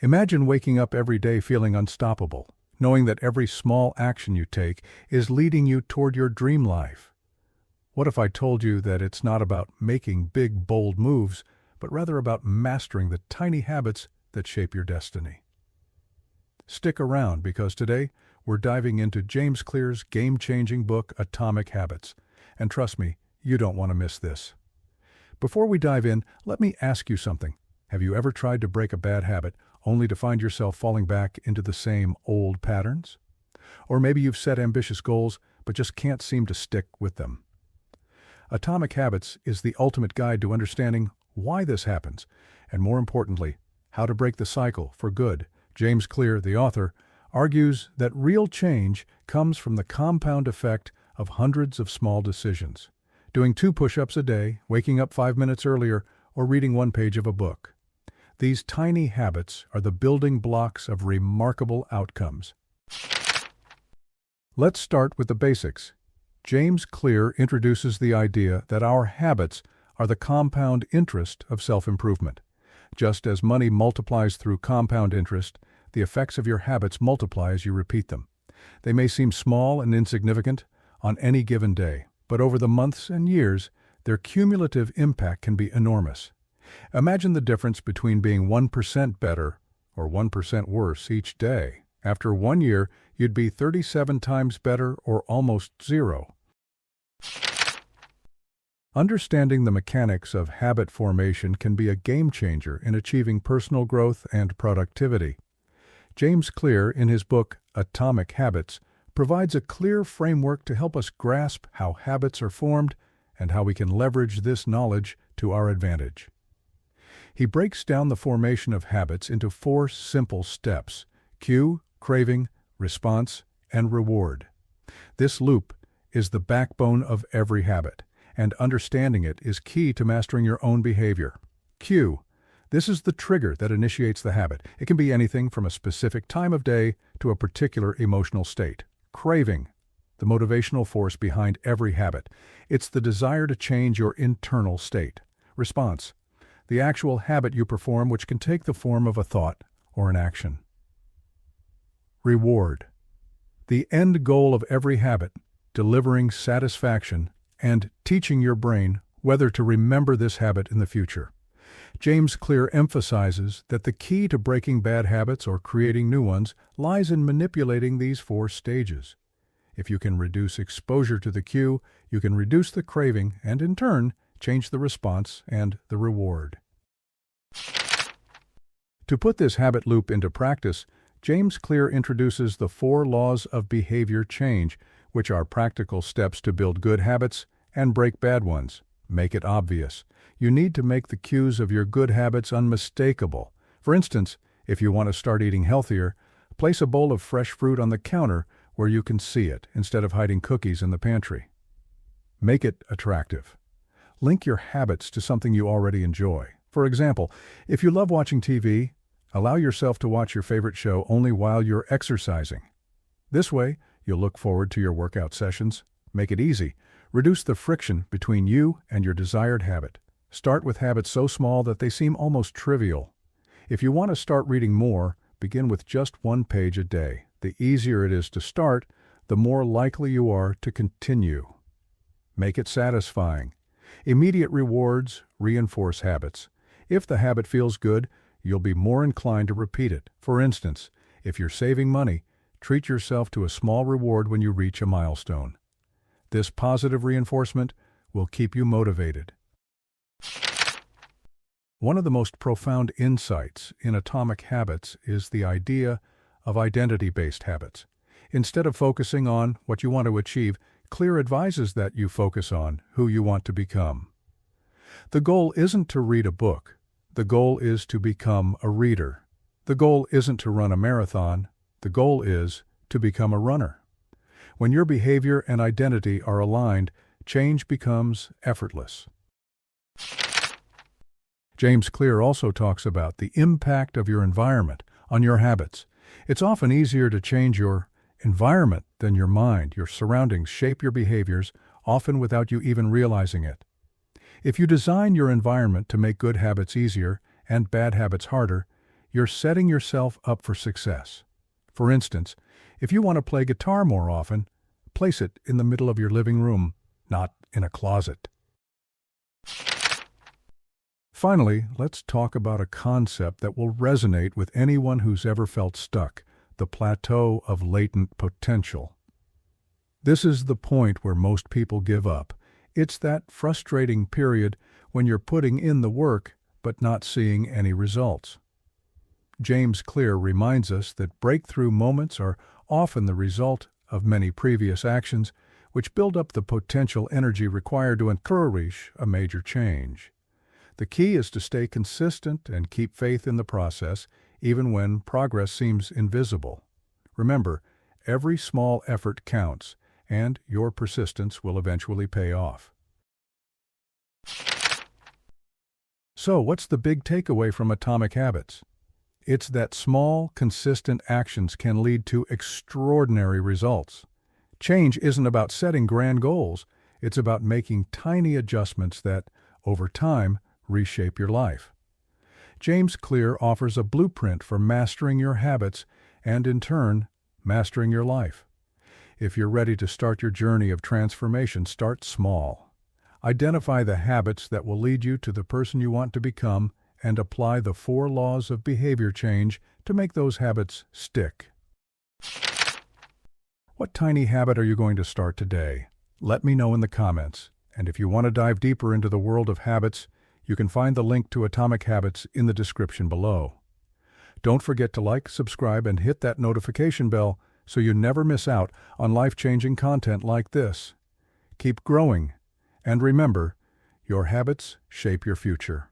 Imagine waking up every day feeling unstoppable, knowing that every small action you take is leading you toward your dream life. What if I told you that it's not about making big, bold moves, but rather about mastering the tiny habits that shape your destiny? Stick around because today we're diving into James Clear's game-changing book, Atomic Habits. And trust me, you don't want to miss this. Before we dive in, let me ask you something. Have you ever tried to break a bad habit only to find yourself falling back into the same old patterns? Or maybe you've set ambitious goals but just can't seem to stick with them. Atomic Habits is the ultimate guide to understanding why this happens, and more importantly, how to break the cycle for good. James Clear, the author, argues that real change comes from the compound effect of hundreds of small decisions. Doing 2 push-ups a day, waking up 5 minutes earlier, or reading 1 page of a book. These tiny habits are the building blocks of remarkable outcomes. Let's start with the basics. James Clear introduces the idea that our habits are the compound interest of self-improvement. Just as money multiplies through compound interest, the effects of your habits multiply as you repeat them. They may seem small and insignificant on any given day, but over the months and years, their cumulative impact can be enormous. Imagine the difference between being 1% better or 1% worse each day. After 1 year, you'd be 37 times better or almost zero. Understanding the mechanics of habit formation can be a game changer in achieving personal growth and productivity. James Clear, in his book Atomic Habits, provides a clear framework to help us grasp how habits are formed and how we can leverage this knowledge to our advantage. He breaks down the formation of habits into 4 simple steps: cue, craving, response, and reward. This loop is the backbone of every habit, and understanding it is key to mastering your own behavior. Cue. This is the trigger that initiates the habit. It can be anything from a specific time of day to a particular emotional state. Craving. The motivational force behind every habit. It's the desire to change your internal state. Response. The actual habit you perform, which can take the form of a thought or an action. Reward. The end goal of every habit, delivering satisfaction and teaching your brain whether to remember this habit in the future. James Clear emphasizes that the key to breaking bad habits or creating new ones lies in manipulating these 4 stages. If you can reduce exposure to the cue, you can reduce the craving and, in turn, change the response and the reward. To put this habit loop into practice, James Clear introduces the 4 laws of behavior change, which are practical steps to build good habits and break bad ones. Make it obvious. You need to make the cues of your good habits unmistakable. For instance, if you want to start eating healthier, place a bowl of fresh fruit on the counter where you can see it, instead of hiding cookies in the pantry. Make it attractive. Link your habits to something you already enjoy. For example, if you love watching TV, allow yourself to watch your favorite show only while you're exercising. This way, you'll look forward to your workout sessions. Make it easy. Reduce the friction between you and your desired habit. Start with habits so small that they seem almost trivial. If you want to start reading more, begin with just 1 page a day. The easier it is to start, the more likely you are to continue. Make it satisfying. Immediate rewards reinforce habits. If the habit feels good, you'll be more inclined to repeat it. For instance, if you're saving money, treat yourself to a small reward when you reach a milestone. This positive reinforcement will keep you motivated. One of the most profound insights in Atomic Habits is the idea of identity-based habits. Instead of focusing on what you want to achieve, Clear advises that you focus on who you want to become. The goal isn't to read a book. The goal is to become a reader. The goal isn't to run a marathon. The goal is to become a runner. When your behavior and identity are aligned, change becomes effortless. James Clear also talks about the impact of your environment on your habits. It's often easier to change your environment than your mind. Your surroundings shape your behaviors, often without you even realizing it. If you design your environment to make good habits easier and bad habits harder, you're setting yourself up for success. For instance, if you want to play guitar more often, place it in the middle of your living room, not in a closet. Finally, let's talk about a concept that will resonate with anyone who's ever felt stuck: the plateau of latent potential. This is the point where most people give up. It's that frustrating period when you're putting in the work but not seeing any results. James Clear reminds us that breakthrough moments are often the result of many previous actions, which build up the potential energy required to encourage a major change. The key is to stay consistent and keep faith in the process, even when progress seems invisible. Remember, every small effort counts, and your persistence will eventually pay off. So, what's the big takeaway from Atomic Habits? It's that small, consistent actions can lead to extraordinary results. Change isn't about setting grand goals, it's about making tiny adjustments that, over time, reshape your life. James Clear offers a blueprint for mastering your habits and, in turn, mastering your life. If you're ready to start your journey of transformation, start small. Identify the habits that will lead you to the person you want to become and apply the 4 laws of behavior change to make those habits stick. What tiny habit are you going to start today? Let me know in the comments. And if you want to dive deeper into the world of habits, you can find the link to Atomic Habits in the description below. Don't forget to like, subscribe, and hit that notification bell so you never miss out on life-changing content like this. Keep growing, and remember, your habits shape your future.